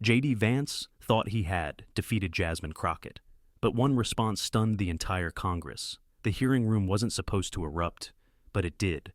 JD Vance thought he had defeated Jasmine Crockett, but one response stunned the entire Congress. The hearing room wasn't supposed to erupt, but it did.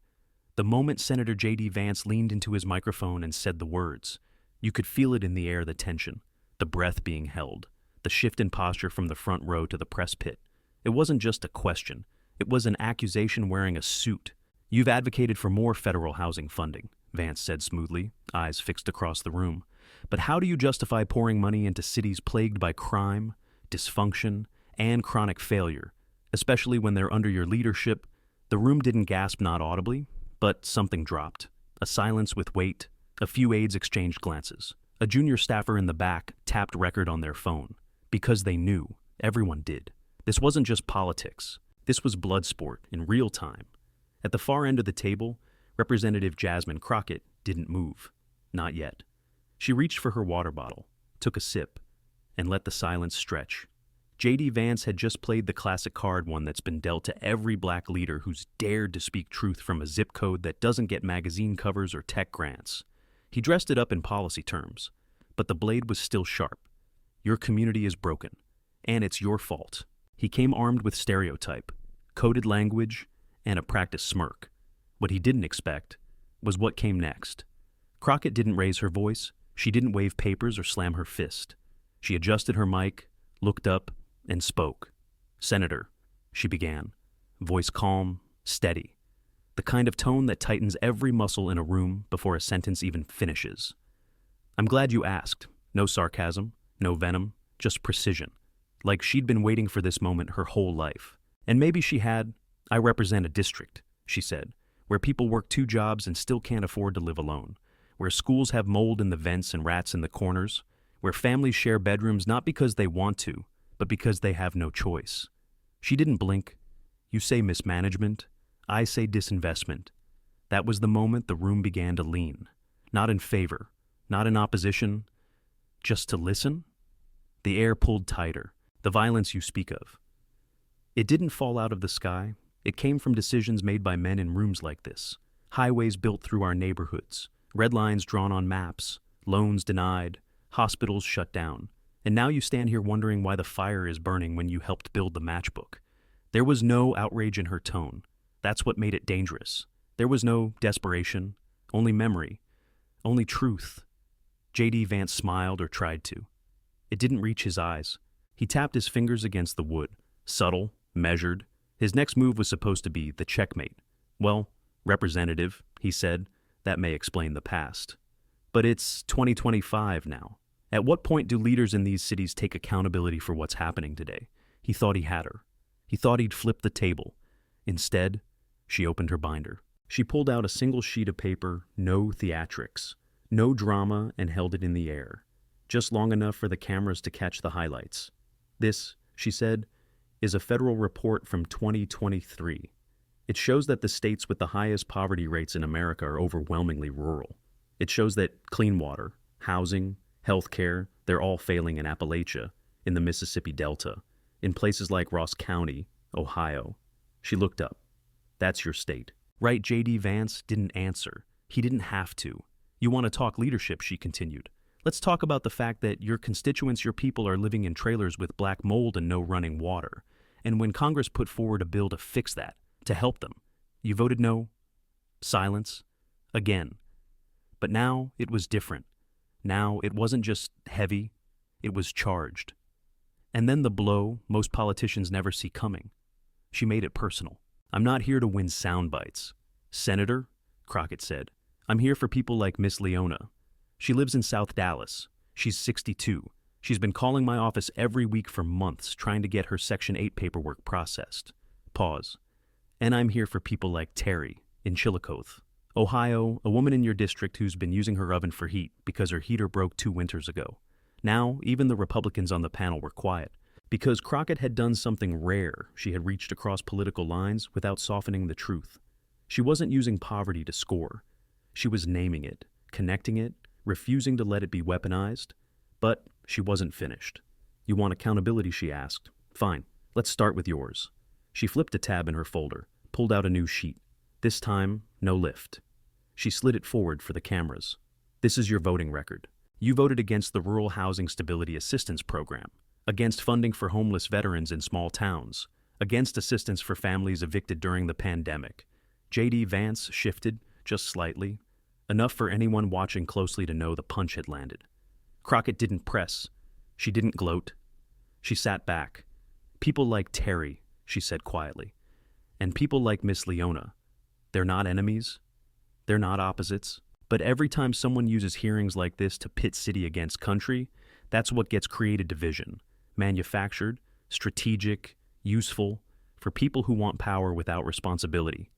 The moment Senator JD Vance leaned into his microphone and said the words, you could feel it in the air, the tension, the breath being held, the shift in posture from the front row to the press pit. It wasn't just a question. It was an accusation wearing a suit. You've advocated for more federal housing funding, Vance said smoothly, eyes fixed across the room. But how do you justify pouring money into cities plagued by crime, dysfunction, and chronic failure, especially when they're under your leadership? The room didn't gasp not audibly, but something dropped. A silence with weight. A few aides exchanged glances. A junior staffer in the back tapped record on their phone. Because they knew. Everyone did. This wasn't just politics. This was blood sport in real time. At the far end of the table, Representative Jasmine Crockett didn't move. Not yet. She reached for her water bottle, took a sip, and let the silence stretch. JD Vance had just played the classic card, one that's been dealt to every black leader who's dared to speak truth from a zip code that doesn't get magazine covers or tech grants. He dressed it up in policy terms, but the blade was still sharp. Your community is broken, and it's your fault. He came armed with stereotype, coded language, and a practiced smirk. What he didn't expect was what came next. Crockett didn't raise her voice. She didn't wave papers or slam her fist. She adjusted her mic, looked up, and spoke. Senator, she began, voice calm, steady, the kind of tone that tightens every muscle in a room before a sentence even finishes. I'm glad you asked. No sarcasm, no venom, just precision. Like she'd been waiting for this moment her whole life. And maybe she had. I represent a district, she said, where people work 2 jobs and still can't afford to live alone, where schools have mold in the vents and rats in the corners, where families share bedrooms not because they want to, but because they have no choice. She didn't blink. You say mismanagement, I say disinvestment. That was the moment the room began to lean. Not in favor, not in opposition, just to listen. The air pulled tighter, the violence you speak of. It didn't fall out of the sky. It came from decisions made by men in rooms like this. Highways built through our neighborhoods, red lines drawn on maps, loans denied, hospitals shut down. And now you stand here wondering why the fire is burning when you helped build the matchbook. There was no outrage in her tone. That's what made it dangerous. There was no desperation, only memory, only truth. JD Vance smiled or tried to. It didn't reach his eyes. He tapped his fingers against the wood, subtle, measured. His next move was supposed to be the checkmate. Well, Representative, he said, that may explain the past. But it's 2025 now. At what point do leaders in these cities take accountability for what's happening today? He thought he had her. He thought he'd flip the table. Instead, she opened her binder. She pulled out a single sheet of paper, no theatrics, no drama, and held it in the air, just long enough for the cameras to catch the highlights. This, she said, is a federal report from 2023. It shows that the states with the highest poverty rates in America are overwhelmingly rural. It shows that clean water, housing, healthcare, they're all failing in Appalachia, in the Mississippi Delta, in places like Ross County, Ohio. She looked up. That's your state. Right, JD Vance didn't answer. He didn't have to. You want to talk leadership, she continued. Let's talk about the fact that your constituents, your people, are living in trailers with black mold and no running water. And when Congress put forward a bill to fix that, to help them, you voted no. Silence. Again. But now it was different. Now it wasn't just heavy, it was charged. And then the blow most politicians never see coming. She made it personal. I'm not here to win sound bites. Senator, Crockett said, I'm here for people like Miss Leona. She lives in South Dallas. She's 62. She's been calling my office every week for months trying to get her Section 8 paperwork processed. Pause. And I'm here for people like Terry in Chillicothe, Ohio, a woman in your district who's been using her oven for heat because her heater broke 2 winters ago. Now, even the Republicans on the panel were quiet, because Crockett had done something rare. She had reached across political lines without softening the truth. She wasn't using poverty to score. She was naming it, connecting it, refusing to let it be weaponized. But she wasn't finished. You want accountability, she asked. Fine, let's start with yours. She flipped a tab in her folder, pulled out a new sheet. This time, no lift. She slid it forward for the cameras. This is your voting record. You voted against the Rural Housing Stability Assistance Program, against funding for homeless veterans in small towns, against assistance for families evicted during the pandemic. JD Vance shifted, just slightly, enough for anyone watching closely to know the punch had landed. Crockett didn't press. She didn't gloat. She sat back. People like Terry, she said quietly, and people like Miss Leona. They're not enemies. They're not opposites. But every time someone uses hearings like this to pit city against country, that's what gets created division. Manufactured, strategic, useful, for people who want power without responsibility.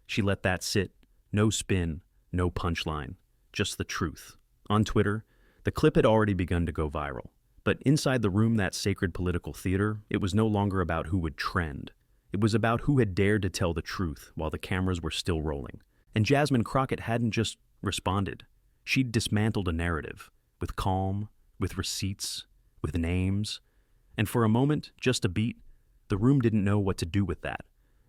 She let that sit. No spin, no punchline, just the truth. On Twitter, the clip had already begun to go viral. But inside the room, that sacred political theater, it was no longer about who would trend. It was about who had dared to tell the truth while the cameras were still rolling. And Jasmine Crockett hadn't just responded. She'd dismantled a narrative, with calm, with receipts, with names. And for a moment, just a beat, the room didn't know what to do with that.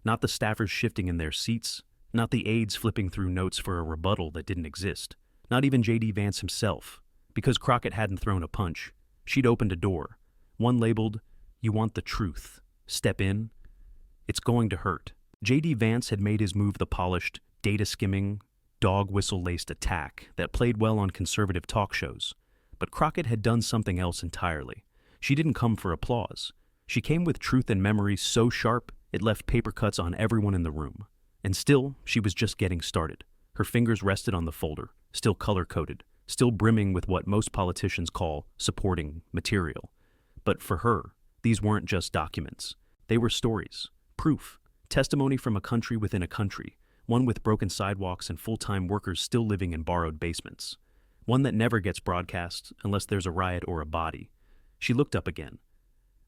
Not the staffers shifting in their seats, not the aides flipping through notes for a rebuttal that didn't exist, not even JD Vance himself. Because Crockett hadn't thrown a punch, she'd opened a door, one labeled, "You want the truth. Step in. It's going to hurt." JD Vance had made his move the polished, data-skimming, dog whistle-laced attack that played well on conservative talk shows. But Crockett had done something else entirely. She didn't come for applause. She came with truth and memory so sharp it left paper cuts on everyone in the room. And still, she was just getting started. Her fingers rested on the folder, still color-coded, still brimming with what most politicians call supporting material. But for her, these weren't just documents. They were stories, proof, testimony from a country within a country, one with broken sidewalks and full-time workers still living in borrowed basements. One that never gets broadcast unless there's a riot or a body. She looked up again.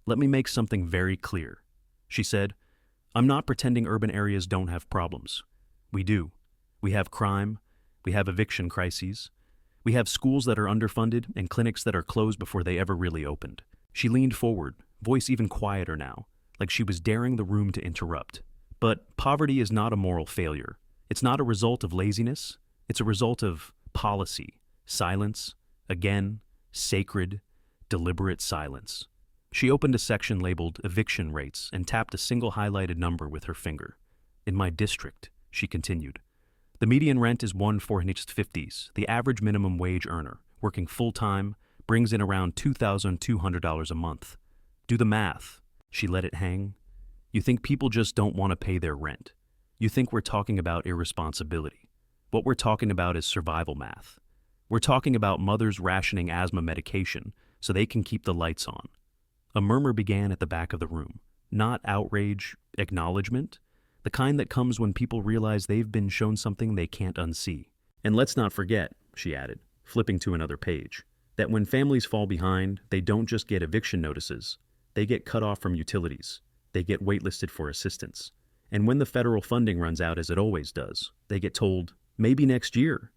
"Let me make something very clear," she said. "I'm not pretending urban areas don't have problems. We do. We have crime. We have eviction crises. We have schools that are underfunded and clinics that are closed before they ever really opened." She leaned forward, voice even quieter now, like she was daring the room to interrupt. But poverty is not a moral failure. It's not a result of laziness. It's a result of policy, silence, again, sacred, deliberate silence. She opened a section labeled eviction rates and tapped a single highlighted number with her finger. "In my district," she continued, "the median rent is $1,450. The average minimum wage earner, working full-time, brings in around $2,200 a month. Do the math." She let it hang. "You think people just don't want to pay their rent. You think we're talking about irresponsibility. What we're talking about is survival math. We're talking about mothers rationing asthma medication so they can keep the lights on." A murmur began at the back of the room. Not outrage, acknowledgement. The kind that comes when people realize they've been shown something they can't unsee. "And let's not forget," she added, flipping to another page, "that when families fall behind, they don't just get eviction notices. They get cut off from utilities. They get waitlisted for assistance. And when the federal funding runs out, as it always does, they get told, 'Maybe next year.'"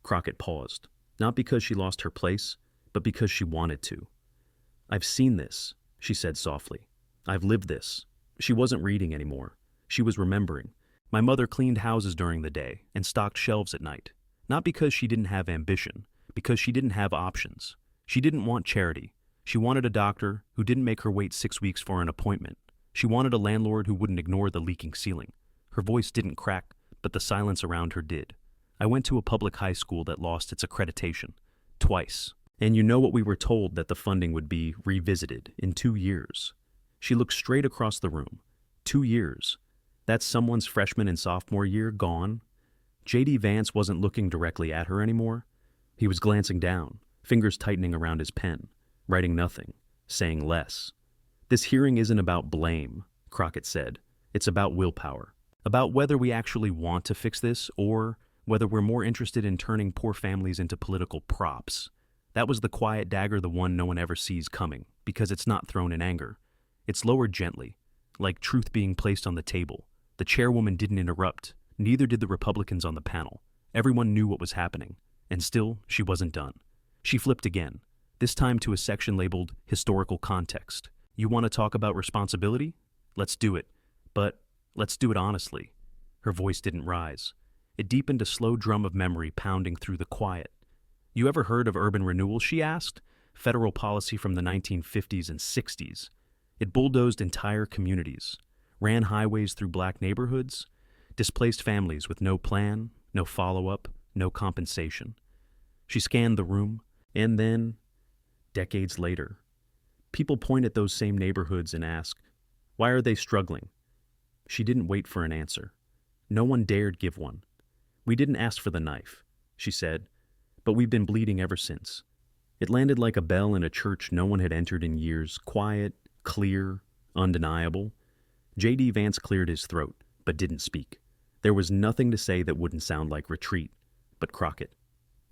Crockett paused, not because she lost her place, but because she wanted to. "I've seen this," she said softly. "I've lived this." She wasn't reading anymore. She was remembering. "My mother cleaned houses during the day and stocked shelves at night. Not because she didn't have ambition, because she didn't have options. She didn't want charity. She wanted a doctor who didn't make her wait 6 weeks for an appointment. She wanted a landlord who wouldn't ignore the leaking ceiling." Her voice didn't crack, but the silence around her did. "I went to a public high school that lost its accreditation. Twice. And you know what we were told, that the funding would be revisited in 2 years." She looked straight across the room. 2 years. That's someone's freshman and sophomore year gone. JD Vance wasn't looking directly at her anymore. He was glancing down, fingers tightening around his pen, writing nothing, saying less. "This hearing isn't about blame," Crockett said. "It's about willpower. About whether we actually want to fix this or whether we're more interested in turning poor families into political props." That was the quiet dagger, the one no one ever sees coming, because it's not thrown in anger. It's lowered gently, like truth being placed on the table. The chairwoman didn't interrupt, neither did the Republicans on the panel. Everyone knew what was happening, and still, she wasn't done. She flipped again, this time to a section labeled Historical Context. "You want to talk about responsibility? Let's do it. But let's do it honestly." Her voice didn't rise. It deepened, a slow drum of memory pounding through the quiet. You ever heard of urban renewal, she asked? Federal policy from the 1950s and 60s. It bulldozed entire communities, ran highways through black neighborhoods, displaced families with no plan, no follow-up, no compensation. She scanned the room, and then, decades later, people point at those same neighborhoods and ask, why are they struggling? She didn't wait for an answer. No one dared give one. We didn't ask for the knife, she said, but we've been bleeding ever since. It landed like a bell in a church no one had entered in years, quiet, clear, undeniable. JD Vance cleared his throat, but didn't speak. There was nothing to say that wouldn't sound like retreat, but Crockett.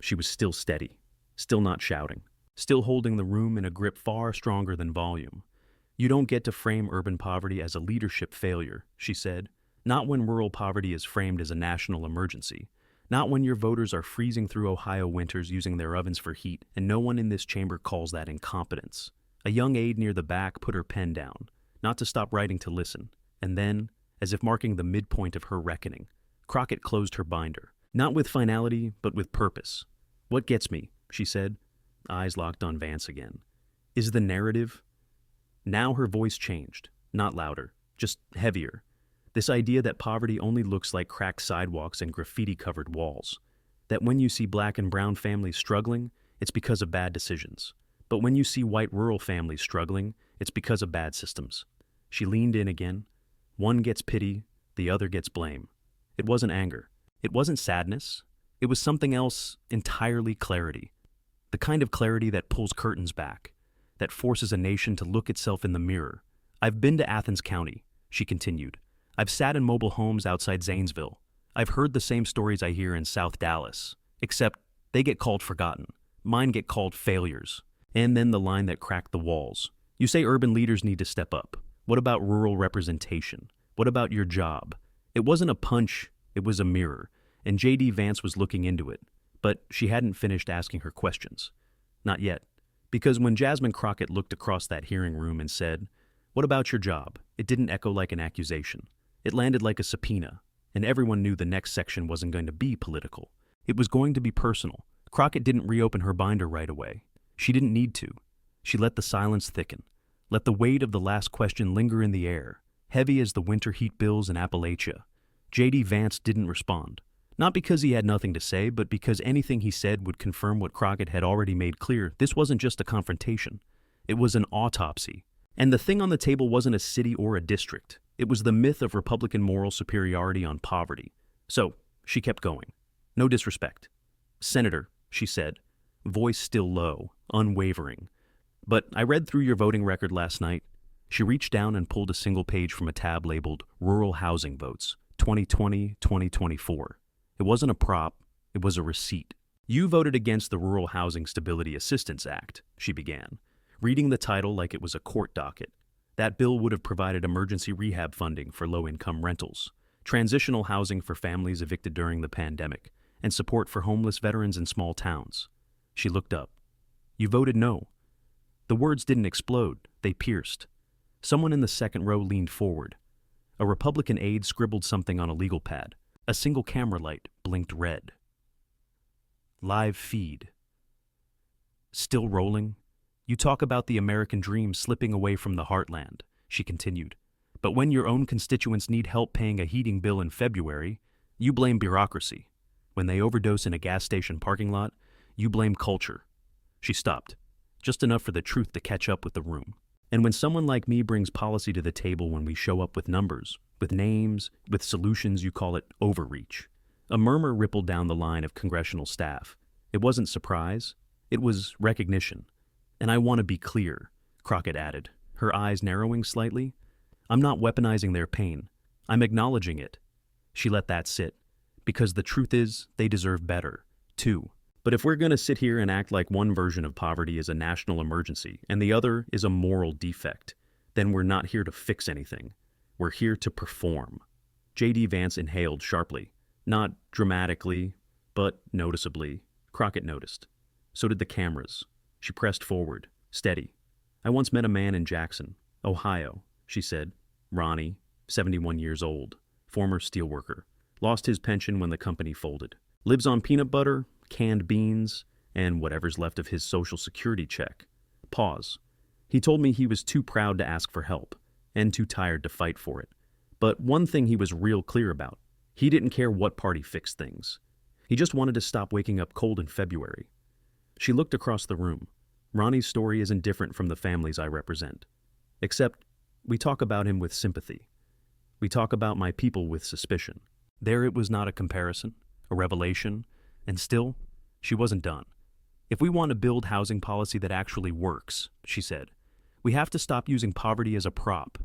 She was still steady, still not shouting, still holding the room in a grip far stronger than volume. You don't get to frame urban poverty as a leadership failure, she said. Not when rural poverty is framed as a national emergency. Not when your voters are freezing through Ohio winters using their ovens for heat, and no one in this chamber calls that incompetence. A young aide near the back put her pen down, not to stop writing to listen, and then, as if marking the midpoint of her reckoning, Crockett closed her binder. Not with finality, but with purpose. What gets me, she said, eyes locked on Vance again, is the narrative. Now her voice changed, not louder, just heavier. This idea that poverty only looks like cracked sidewalks and graffiti-covered walls. That when you see black and brown families struggling, it's because of bad decisions. But when you see white rural families struggling, it's because of bad systems. She leaned in again. One gets pity, the other gets blame. It wasn't anger. It wasn't sadness. It was something else entirely: clarity. The kind of clarity that pulls curtains back, that forces a nation to look itself in the mirror. I've been to Athens County, she continued. I've sat in mobile homes outside Zanesville. I've heard the same stories I hear in South Dallas, except they get called forgotten. Mine get called failures. And then the line that cracked the walls. You say urban leaders need to step up. What about rural representation? What about your job? It wasn't a punch, it was a mirror, and JD Vance was looking into it. But she hadn't finished asking her questions. Not yet. Because when Jasmine Crockett looked across that hearing room and said, "What about your job?" it didn't echo like an accusation. It landed like a subpoena, and everyone knew the next section wasn't going to be political. It was going to be personal. Crockett didn't reopen her binder right away. She didn't need to. She let the silence thicken, let the weight of the last question linger in the air, heavy as the winter heat bills in Appalachia. JD Vance didn't respond. Not because he had nothing to say, but because anything he said would confirm what Crockett had already made clear. This wasn't just a confrontation. It was an autopsy. And the thing on the table wasn't a city or a district. It was the myth of Republican moral superiority on poverty. So, she kept going. No disrespect. "Senator," she said, voice still low, unwavering. "But I read through your voting record last night." She reached down and pulled a single page from a tab labeled Rural Housing Votes, 2020-2024. It wasn't a prop, it was a receipt. "You voted against the Rural Housing Stability Assistance Act," she began, reading the title like it was a court docket. That bill would have provided emergency rehab funding for low-income rentals, transitional housing for families evicted during the pandemic, and support for homeless veterans in small towns. She looked up. "You voted no." The words didn't explode, they pierced. Someone in the second row leaned forward. A Republican aide scribbled something on a legal pad. A single camera light blinked red. Live feed. "Still rolling? You talk about the American dream slipping away from the heartland," she continued. "But when your own constituents need help paying a heating bill in February, you blame bureaucracy. When they overdose in a gas station parking lot, you blame culture." She stopped, just enough for the truth to catch up with the room. "And when someone like me brings policy to the table, when we show up with numbers, with names, with solutions, you call it overreach." A murmur rippled down the line of congressional staff. It wasn't surprise, it was recognition. "And I want to be clear," Crockett added, her eyes narrowing slightly. "I'm not weaponizing their pain. I'm acknowledging it." She let that sit, because the truth is, they deserve better, too. But if we're going to sit here and act like one version of poverty is a national emergency and the other is a moral defect, then we're not here to fix anything. We're here to perform. JD Vance inhaled sharply, not dramatically, but noticeably. Crockett noticed. So did the cameras. She pressed forward, steady. "I once met a man in Jackson, Ohio," she said. "Ronnie, 71 years old, former steelworker. Lost his pension when the company folded. Lives on peanut butter, canned beans, and whatever's left of his Social Security check. Pause. He told me he was too proud to ask for help, and too tired to fight for it. But one thing he was real clear about: he didn't care what party fixed things. He just wanted to stop waking up cold in February. She looked across the room. Ronnie's story isn't different from the families I represent. Except, we talk about him with sympathy. We talk about my people with suspicion. There it was not a comparison, a revelation, and still, she wasn't done. If we want to build housing policy that actually works, she said, we have to stop using poverty as a prop.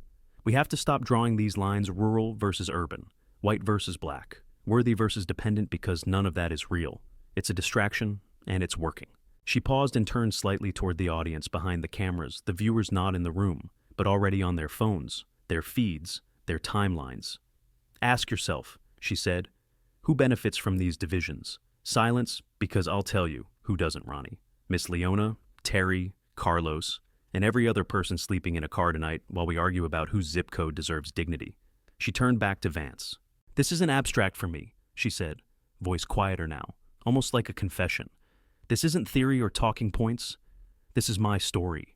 We have to stop drawing these lines rural versus urban, white versus black, worthy versus dependent, because none of that is real. It's a distraction, and it's working. She paused and turned slightly toward the audience behind the cameras, the viewers not in the room, but already on their phones, their feeds, their timelines. Ask yourself, she said, who benefits from these divisions? Silence, because I'll tell you who doesn't, Ronnie. Miss Leona, Terry, Carlos, and every other person sleeping in a car tonight while we argue about whose zip code deserves dignity. She turned back to Vance. This isn't abstract for me, she said, voice quieter now, almost like a confession. This isn't theory or talking points. This is my story.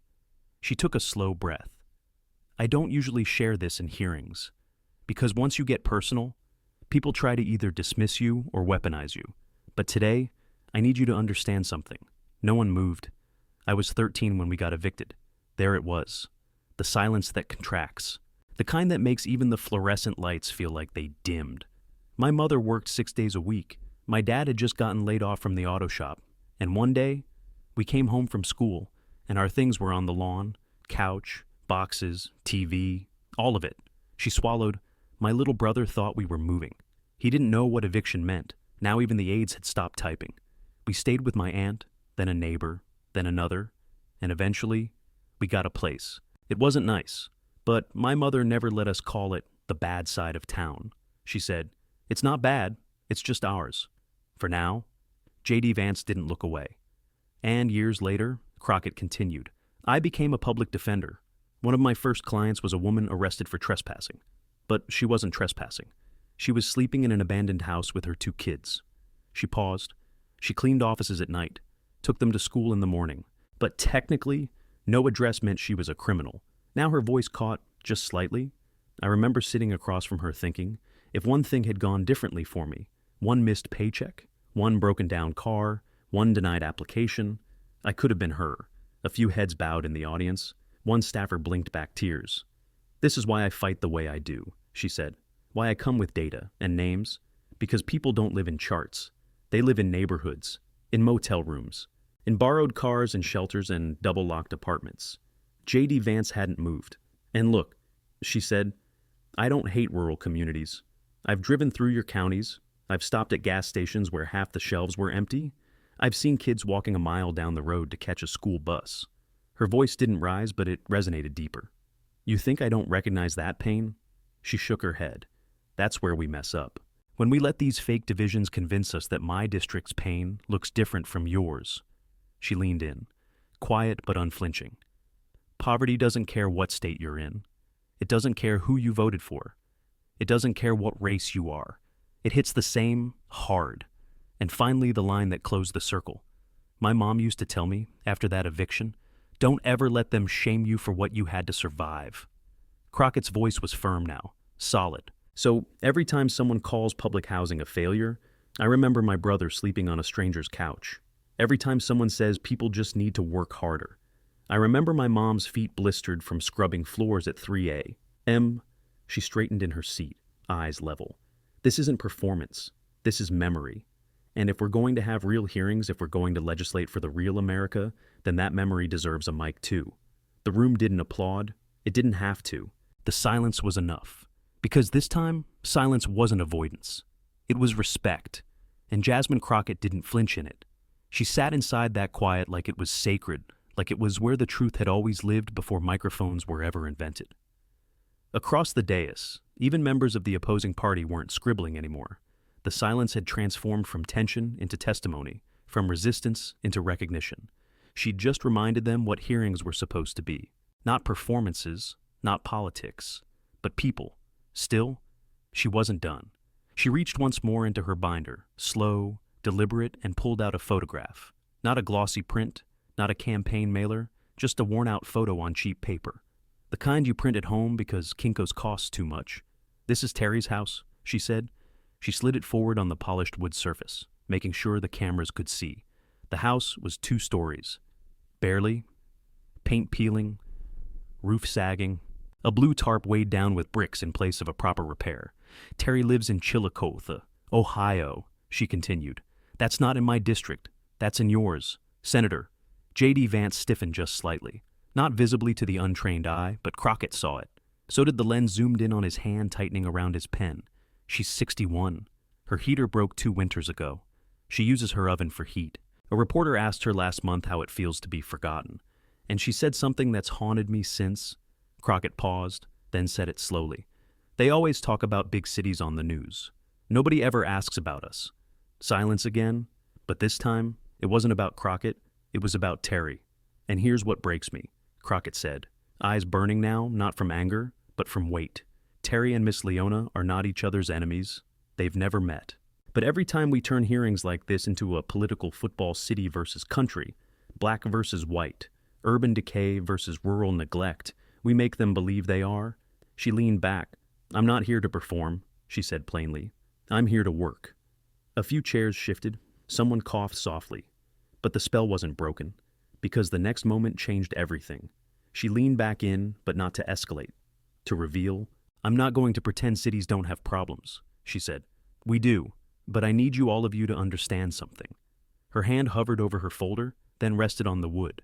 She took a slow breath. I don't usually share this in hearings, because once you get personal, people try to either dismiss you or weaponize you. But today, I need you to understand something. No one moved. I was 13 when we got evicted. There it was. The silence that contracts. The kind that makes even the fluorescent lights feel like they dimmed. My mother worked 6 days a week. My dad had just gotten laid off from the auto shop. And one day, we came home from school, and our things were on the lawn, couch, boxes, TV, all of it. She swallowed. My little brother thought we were moving. He didn't know what eviction meant. Now even the aides had stopped typing. We stayed with my aunt, then a neighbor, then another, and eventually, we got a place. It wasn't nice, but my mother never let us call it the bad side of town. She said, it's not bad, it's just ours. For now, JD Vance didn't look away. And years later, Crockett continued, I became a public defender. One of my first clients was a woman arrested for trespassing. But she wasn't trespassing. She was sleeping in an abandoned house with her 2 kids. She paused. She cleaned offices at night, took them to school in the morning. But technically, no address meant she was a criminal. Now her voice caught, just slightly. I remember sitting across from her thinking, if one thing had gone differently for me, one missed paycheck, one broken down car, one denied application, I could have been her. A few heads bowed in the audience. One staffer blinked back tears. This is why I fight the way I do, she said. Why I come with data and names. Because people don't live in charts. They live in neighborhoods, in motel rooms, in borrowed cars and shelters and double-locked apartments. JD Vance hadn't moved. And look, she said, I don't hate rural communities. I've driven through your counties. I've stopped at gas stations where half the shelves were empty. I've seen kids walking a mile down the road to catch a school bus. Her voice didn't rise, but it resonated deeper. You think I don't recognize that pain? She shook her head. That's where we mess up. When we let these fake divisions convince us that my district's pain looks different from yours. She leaned in, quiet but unflinching. Poverty doesn't care what state you're in. It doesn't care who you voted for. It doesn't care what race you are. It hits the same, hard. And finally, the line that closed the circle. My mom used to tell me, after that eviction, don't ever let them shame you for what you had to survive. Crockett's voice was firm now, solid. So every time someone calls public housing a failure, I remember my brother sleeping on a stranger's couch. Every time someone says people just need to work harder, I remember my mom's feet blistered from scrubbing floors at 3A. She straightened in her seat, eyes level. This isn't performance. This is memory. And if we're going to have real hearings, if we're going to legislate for the real America, then that memory deserves a mic too. The room didn't applaud. It didn't have to. The silence was enough. Because this time, silence wasn't avoidance. It was respect. And Jasmine Crockett didn't flinch in it. She sat inside that quiet like it was sacred, like it was where the truth had always lived before microphones were ever invented. Across the dais, even members of the opposing party weren't scribbling anymore. The silence had transformed from tension into testimony, from resistance into recognition. She'd just reminded them what hearings were supposed to be. Not performances, not politics, but people. Still, she wasn't done. She reached once more into her binder, slow, deliberate, and pulled out a photograph. Not a glossy print, not a campaign mailer, just a worn-out photo on cheap paper. The kind you print at home because Kinko's costs too much. "This is Terry's house," she said. She slid it forward on the polished wood surface, making sure the cameras could see. The house was 2 stories. Barely. Paint peeling. Roof sagging. A blue tarp weighed down with bricks in place of a proper repair. "Terry lives in Chillicothe, Ohio," she continued. "That's not in my district. That's in yours. Senator." JD Vance stiffened just slightly. Not visibly to the untrained eye, but Crockett saw it. So did the lens zoomed in on his hand tightening around his pen. "She's 61. Her heater broke 2 winters ago. She uses her oven for heat. A reporter asked her last month how it feels to be forgotten. And she said something that's haunted me since." Crockett paused, then said it slowly. "They always talk about big cities on the news. Nobody ever asks about us." Silence again, but this time, it wasn't about Crockett, it was about Terry. "And here's what breaks me," Crockett said, eyes burning now, not from anger, but from weight. "Terry and Miss Leona are not each other's enemies. They've never met. But every time we turn hearings like this into a political football city versus country, black versus white, urban decay versus rural neglect, we make them believe they are." She leaned back. "I'm not here to perform," she said plainly. "I'm here to work." A few chairs shifted. Someone coughed softly. But the spell wasn't broken, because the next moment changed everything. She leaned back in, but not to escalate. To reveal, "I'm not going to pretend cities don't have problems," she said. "We do, but I need you all of you to understand something." Her hand hovered over her folder, then rested on the wood.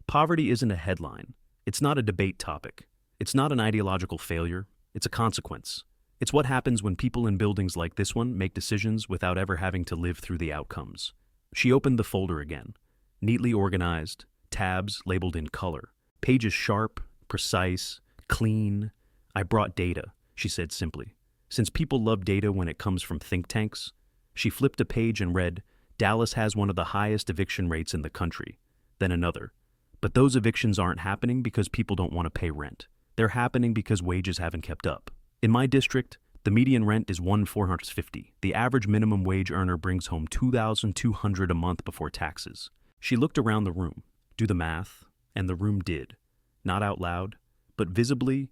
"Poverty isn't a headline. It's not a debate topic. It's not an ideological failure. It's a consequence. It's what happens when people in buildings like this one make decisions without ever having to live through the outcomes." She opened the folder again. Neatly organized, tabs labeled in color. Pages sharp, precise, clean. "I brought data," she said simply. "Since people love data when it comes from think tanks." She flipped a page and read, "Dallas has one of the highest eviction rates in the country." Then another. "But those evictions aren't happening because people don't want to pay rent. They're happening because wages haven't kept up. In my district, the median rent is $1,450. The average minimum wage earner brings home $2,200 a month before taxes." She looked around the room. Do the math, and the room did. Not out loud, but visibly,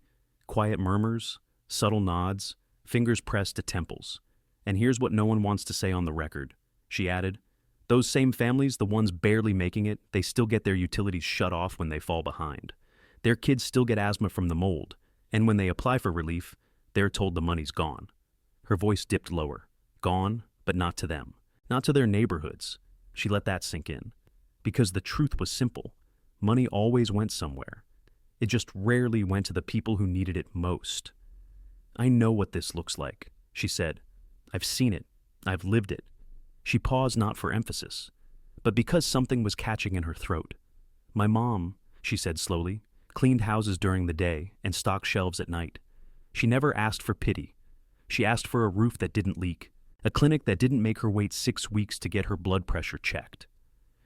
quiet murmurs, subtle nods, fingers pressed to temples. "And here's what no one wants to say on the record," she added. "Those same families, the ones barely making it, they still get their utilities shut off when they fall behind. Their kids still get asthma from the mold, and when they apply for relief, they're told the money's gone." Her voice dipped lower. Gone, but not to them. Not to their neighborhoods. She let that sink in. Because the truth was simple. Money always went somewhere. It just rarely went to the people who needed it most. "I know what this looks like," she said. "I've seen it. I've lived it." She paused not for emphasis, but because something was catching in her throat. "My mom," she said slowly, "cleaned houses during the day and stocked shelves at night. She never asked for pity. She asked for a roof that didn't leak, a clinic that didn't make her wait 6 weeks to get her blood pressure checked."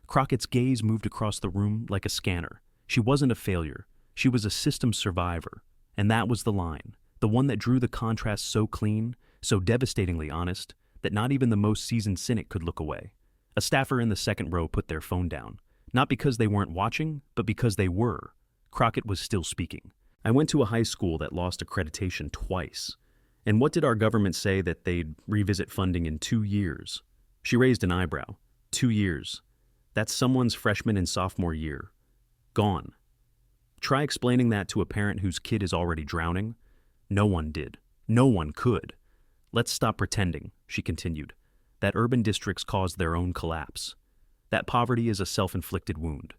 Crockett's gaze moved across the room like a scanner. She wasn't a failure. She was a system survivor. And that was the line, the one that drew the contrast so clean, so devastatingly honest, that not even the most seasoned cynic could look away. A staffer in the second row put their phone down, not because they weren't watching, but because they were. Crockett was still speaking. "I went to a high school that lost accreditation twice. And what did our government say that they'd revisit funding in 2 years?" She raised an eyebrow. 2 years. That's someone's freshman and sophomore year. Gone. Try explaining that to a parent whose kid is already drowning. No one did. No one could. "Let's stop pretending," she continued, "that urban districts caused their own collapse. That poverty is a self-inflicted wound."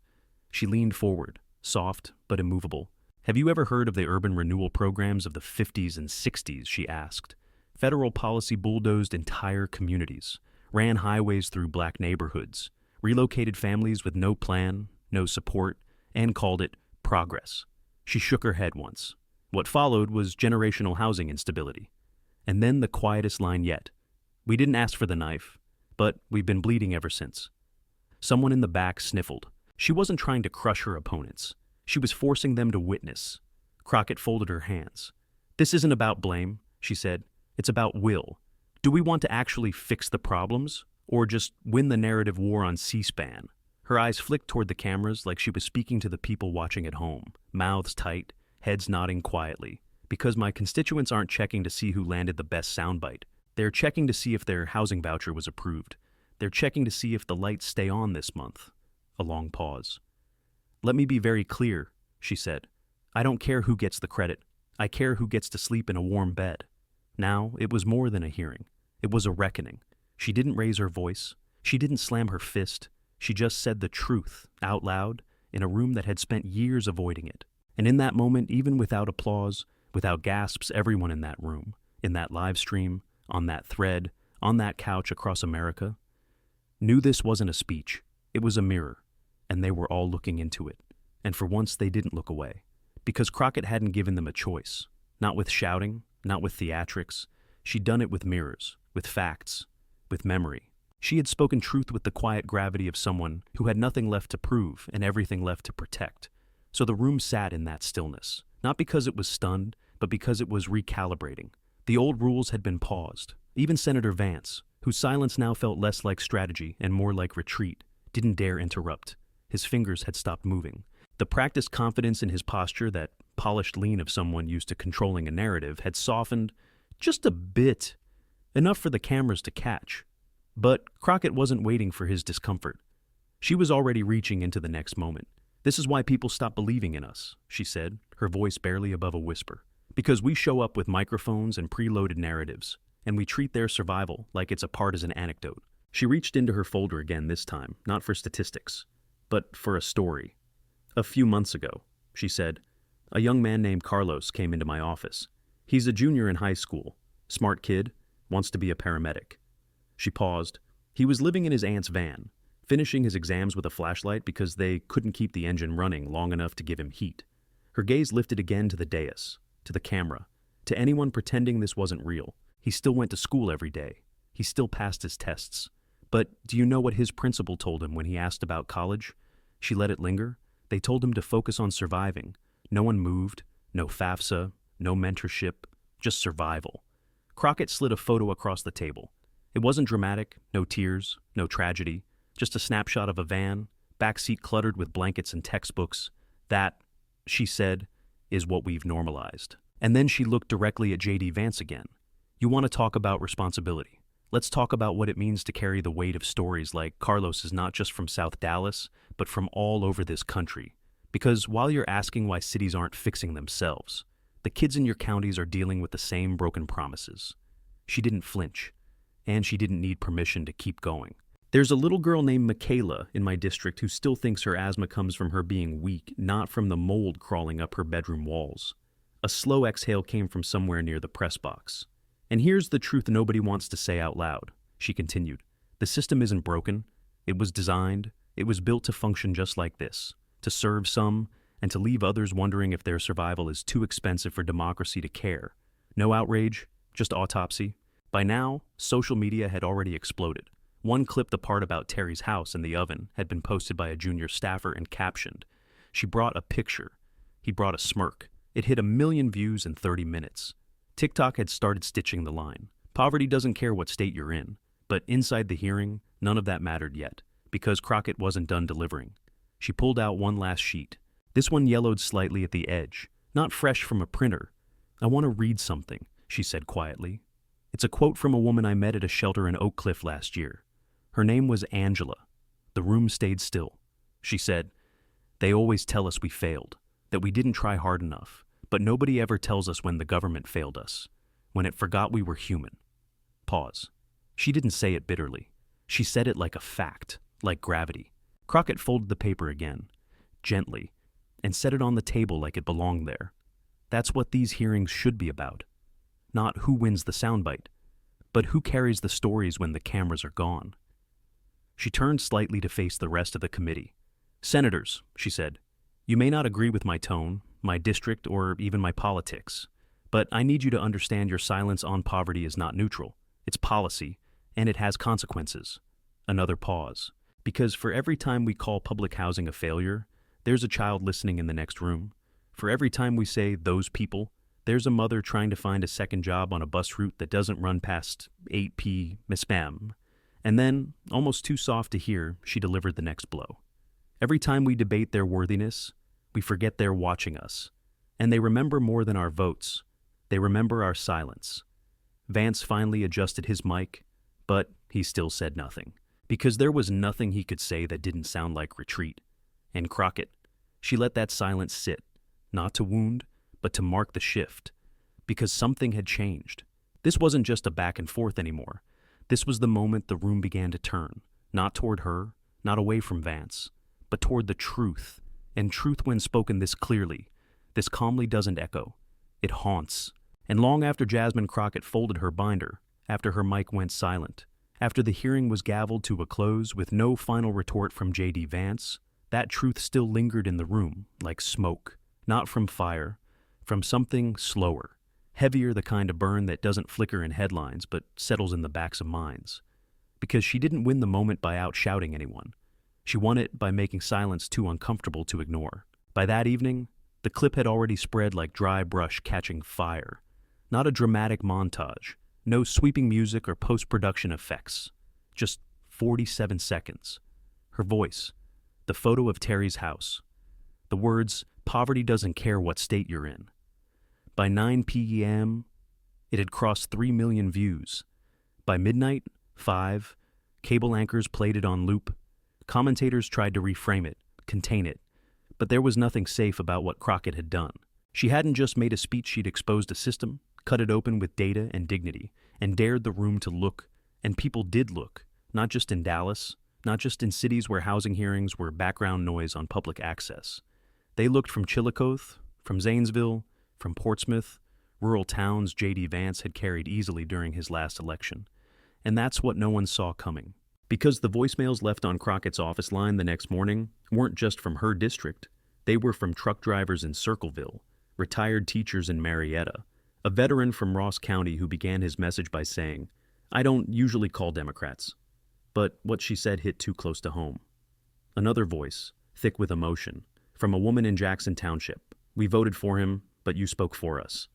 She leaned forward, soft but immovable. "Have you ever heard of the urban renewal programs of the 50s and 60s, she asked. Federal policy bulldozed entire communities, ran highways through black neighborhoods, relocated families with no plan, no support, and called it progress. She shook her head once. What followed was generational housing instability. And then the quietest line yet. "We didn't ask for the knife, but we've been bleeding ever since." Someone in the back sniffled. She wasn't trying to crush her opponents. She was forcing them to witness. Crockett folded her hands. "This isn't about blame," she said. "It's about will. Do we want to actually fix the problems, or just win the narrative war on C-SPAN?" Her eyes flicked toward the cameras like she was speaking to the people watching at home, mouths tight, heads nodding quietly. Because my constituents aren't checking to see who landed the best soundbite. They're checking to see if their housing voucher was approved. They're checking to see if the lights stay on this month. A long pause. Let me be very clear, she said. I don't care who gets the credit. I care who gets to sleep in a warm bed. Now, it was more than a hearing. It was a reckoning. She didn't raise her voice. She didn't slam her fist. She just said the truth, out loud, in a room that had spent years avoiding it. And in that moment, even without applause, without gasps, everyone in that room, in that live stream, on that thread, on that couch across America, knew this wasn't a speech. It was a mirror, and they were all looking into it. And for once, they didn't look away. Because Crockett hadn't given them a choice. Not with shouting, not with theatrics. She'd done it with mirrors, with facts, with memory. She had spoken truth with the quiet gravity of someone who had nothing left to prove and everything left to protect. So the room sat in that stillness, not because it was stunned, but because it was recalibrating. The old rules had been paused. Even Senator Vance, whose silence now felt less like strategy and more like retreat, didn't dare interrupt. His fingers had stopped moving. The practiced confidence in his posture, that polished lean of someone used to controlling a narrative, had softened just a bit, enough for the cameras to catch. But Crockett wasn't waiting for his discomfort. She was already reaching into the next moment. This is why people stop believing in us, she said, her voice barely above a whisper. Because we show up with microphones and preloaded narratives, and we treat their survival like it's a partisan anecdote. She reached into her folder again this time, not for statistics, but for a story. A few months ago, she said, a young man named Carlos came into my office. He's a junior in high school, smart kid, wants to be a paramedic. She paused. He was living in his aunt's van, finishing his exams with a flashlight because they couldn't keep the engine running long enough to give him heat. Her gaze lifted again to the dais, to the camera, to anyone pretending this wasn't real. He still went to school every day. He still passed his tests. But do you know what his principal told him when he asked about college? She let it linger. They told him to focus on surviving. No one moved, no FAFSA, no mentorship, just survival. Crockett slid a photo across the table. It wasn't dramatic, no tears, no tragedy, just a snapshot of a van, backseat cluttered with blankets and textbooks. That, she said, is what we've normalized. And then she looked directly at JD Vance again. You want to talk about responsibility? Let's talk about what it means to carry the weight of stories like Carlos is not just from South Dallas, but from all over this country. Because while you're asking why cities aren't fixing themselves, the kids in your counties are dealing with the same broken promises. She didn't flinch, and she didn't need permission to keep going. There's a little girl named Michaela in my district who still thinks her asthma comes from her being weak, not from the mold crawling up her bedroom walls. A slow exhale came from somewhere near the press box. And here's the truth nobody wants to say out loud, she continued. The system isn't broken. It was designed. It was built to function just like this, to serve some and to leave others wondering if their survival is too expensive for democracy to care. No outrage, just autopsy. By now, social media had already exploded. One clip, the part about Terry's house in the oven, had been posted by a junior staffer and captioned. She brought a picture. He brought a smirk. It hit 1 million views in 30 minutes. TikTok had started stitching the line. Poverty doesn't care what state you're in. But inside the hearing, none of that mattered yet, because Crockett wasn't done delivering. She pulled out one last sheet. This one yellowed slightly at the edge, not fresh from a printer. I want to read something, she said quietly. It's a quote from a woman I met at a shelter in Oak Cliff last year. Her name was Angela. The room stayed still. She said, "They always tell us we failed, that we didn't try hard enough, but nobody ever tells us when the government failed us, when it forgot we were human." Pause. She didn't say it bitterly. She said it like a fact, like gravity. Crockett folded the paper again, gently, and set it on the table like it belonged there. That's what these hearings should be about. Not who wins the soundbite, but who carries the stories when the cameras are gone. She turned slightly to face the rest of the committee. "Senators," she said, "you may not agree with my tone, my district, or even my politics, but I need you to understand your silence on poverty is not neutral. It's policy, and it has consequences." Another pause. Because for every time we call public housing a failure, there's a child listening in the next room. For every time we say those people, there's a mother trying to find a second job on a bus route that doesn't run past 8 p. Miss Ma'am. And then, almost too soft to hear, she delivered the next blow. Every time we debate their worthiness, we forget they're watching us. And they remember more than our votes. They remember our silence. Vance finally adjusted his mic, but he still said nothing. Because there was nothing he could say that didn't sound like retreat. And Crockett, she let that silence sit, not to wound, but to mark the shift. Because something had changed. This wasn't just a back and forth anymore. This was the moment the room began to turn, not toward her, not away from Vance, but toward the truth. And truth, when spoken this clearly, this calmly, doesn't echo. It haunts. And long after Jasmine Crockett folded her binder, after her mic went silent, after the hearing was gavelled to a close with no final retort from JD Vance, that truth still lingered in the room, like smoke, not from fire, from something slower, heavier, the kind of burn that doesn't flicker in headlines but settles in the backs of minds. Because she didn't win the moment by out-shouting anyone. She won it by making silence too uncomfortable to ignore. By that evening, the clip had already spread like dry brush catching fire. Not a dramatic montage, no sweeping music or post-production effects. Just 47 seconds. Her voice, the photo of Terry's house. The words, "Poverty doesn't care what state you're in." By 9 p.m., it had crossed 3 million views. By midnight, 5, cable anchors played it on loop. Commentators tried to reframe it, contain it. But there was nothing safe about what Crockett had done. She hadn't just made a speech, she'd exposed a system, cut it open with data and dignity, and dared the room to look. And people did look, not just in Dallas, not just in cities where housing hearings were background noise on public access. They looked from Chillicothe, from Zanesville, from Portsmouth, rural towns JD Vance had carried easily during his last election. And that's what no one saw coming. Because the voicemails left on Crockett's office line the next morning weren't just from her district. They were from truck drivers in Circleville, retired teachers in Marietta, a veteran from Ross County who began his message by saying, "I don't usually call Democrats." But what she said hit too close to home. Another voice, thick with emotion, from a woman in Jackson Township. "We voted for him, but you spoke for us."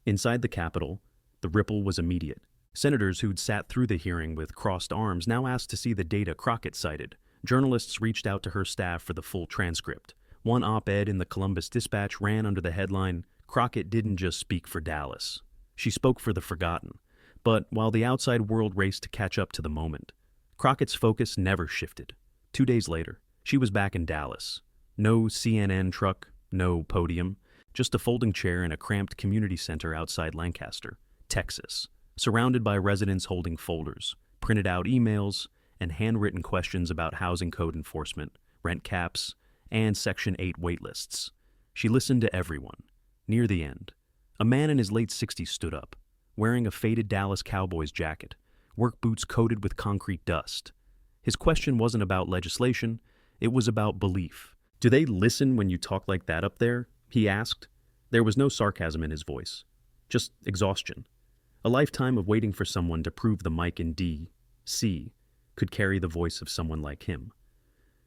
Inside the Capitol, the ripple was immediate. Senators who'd sat through the hearing with crossed arms now asked to see the data Crockett cited. Journalists reached out to her staff for the full transcript. One op-ed in the Columbus Dispatch ran under the headline, "Crockett didn't just speak for Dallas. She spoke for the forgotten." But while the outside world raced to catch up to the moment, Crockett's focus never shifted. 2 days later, she was back in Dallas. No CNN truck, no podium, just a folding chair in a cramped community center outside Lancaster, Texas, surrounded by residents holding folders, printed out emails, and handwritten questions about housing code enforcement, rent caps, and Section 8 waitlists. She listened to everyone. Near the end, a man in his late 60s stood up, wearing a faded Dallas Cowboys jacket, work boots coated with concrete dust. His question wasn't about legislation, it was about belief. "Do they listen when you talk like that up there?" he asked. There was no sarcasm in his voice, just exhaustion. A lifetime of waiting for someone to prove the mic in D.C. could carry the voice of someone like him.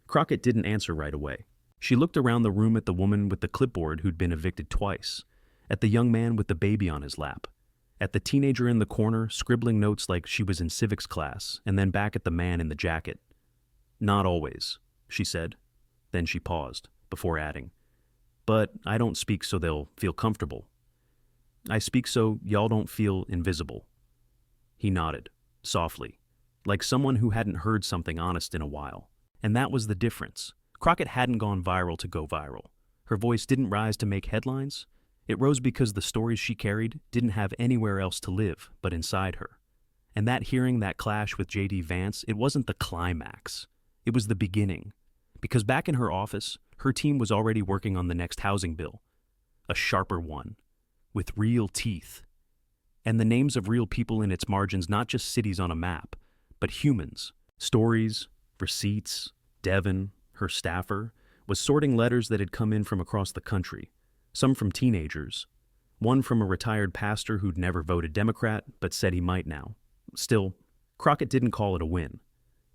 Crockett didn't answer right away. She looked around the room at the woman with the clipboard who'd been evicted twice, at the young man with the baby on his lap, at the teenager in the corner scribbling notes like she was in civics class, and then back at the man in the jacket. "Not always," she said. Then she paused, before adding, "But I don't speak so they'll feel comfortable. I speak so y'all don't feel invisible." He nodded, softly, like someone who hadn't heard something honest in a while. And that was the difference. Crockett hadn't gone viral to go viral. Her voice didn't rise to make headlines. It rose because the stories she carried didn't have anywhere else to live but inside her. And that hearing, that clash with JD Vance, it wasn't the climax. It was the beginning. Because back in her office, her team was already working on the next housing bill. A sharper one, with real teeth. And the names of real people in its margins, not just cities on a map, but humans. Stories, receipts. Devin, her staffer, was sorting letters that had come in from across the country. Some from teenagers. One from a retired pastor who'd never voted Democrat, but said he might now. Still, Crockett didn't call it a win.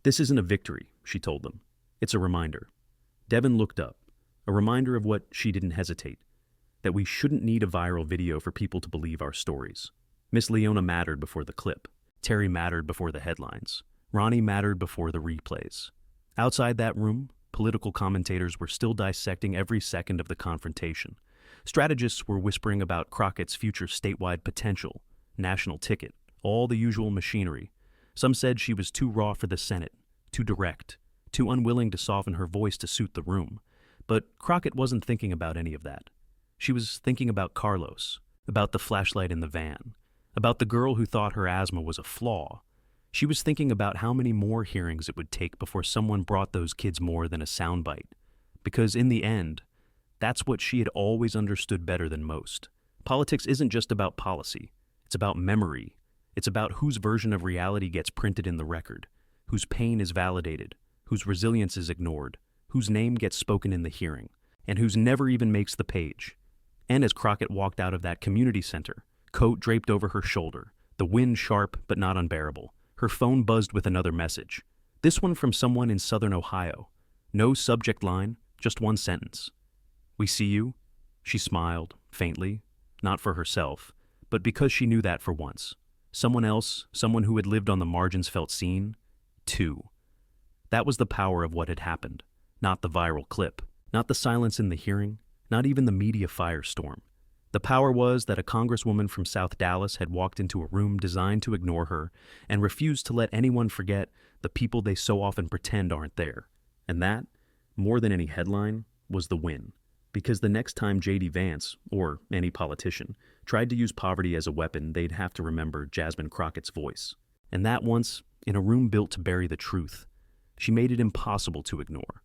"This isn't a victory," she told them. "It's a reminder." Devin looked up, a reminder of what she didn't hesitate, that we shouldn't need a viral video for people to believe our stories. Miss Leona mattered before the clip. Terry mattered before the headlines. Ronnie mattered before the replays. Outside that room, Political commentators were still dissecting every second of the confrontation. Strategists were whispering about Crockett's future statewide potential, national ticket, all the usual machinery. Some said she was too raw for the Senate, too direct, too unwilling to soften her voice to suit the room. But Crockett wasn't thinking about any of that. She was thinking about Carlos, about the flashlight in the van, about the girl who thought her asthma was a flaw. She was thinking about how many more hearings it would take before someone brought those kids more than a soundbite. Because in the end, that's what she had always understood better than most. Politics isn't just about policy. It's about memory. It's about whose version of reality gets printed in the record, whose pain is validated, whose resilience is ignored, whose name gets spoken in the hearing, and whose never even makes the page. And as Crockett walked out of that community center, coat draped over her shoulder, the wind sharp but not unbearable, her phone buzzed with another message. This one from someone in southern Ohio. No subject line, just one sentence. "We see you." She smiled, faintly, not for herself, but because she knew that for once. Someone else, someone who had lived on the margins, felt seen, too. That was the power of what had happened, not the viral clip, not the silence in the hearing, not even the media firestorm. The power was that a congresswoman from South Dallas had walked into a room designed to ignore her and refused to let anyone forget the people they so often pretend aren't there. And that, more than any headline, was the win. Because the next time JD Vance, or any politician, tried to use poverty as a weapon, they'd have to remember Jasmine Crockett's voice. And that once, in a room built to bury the truth, she made it impossible to ignore.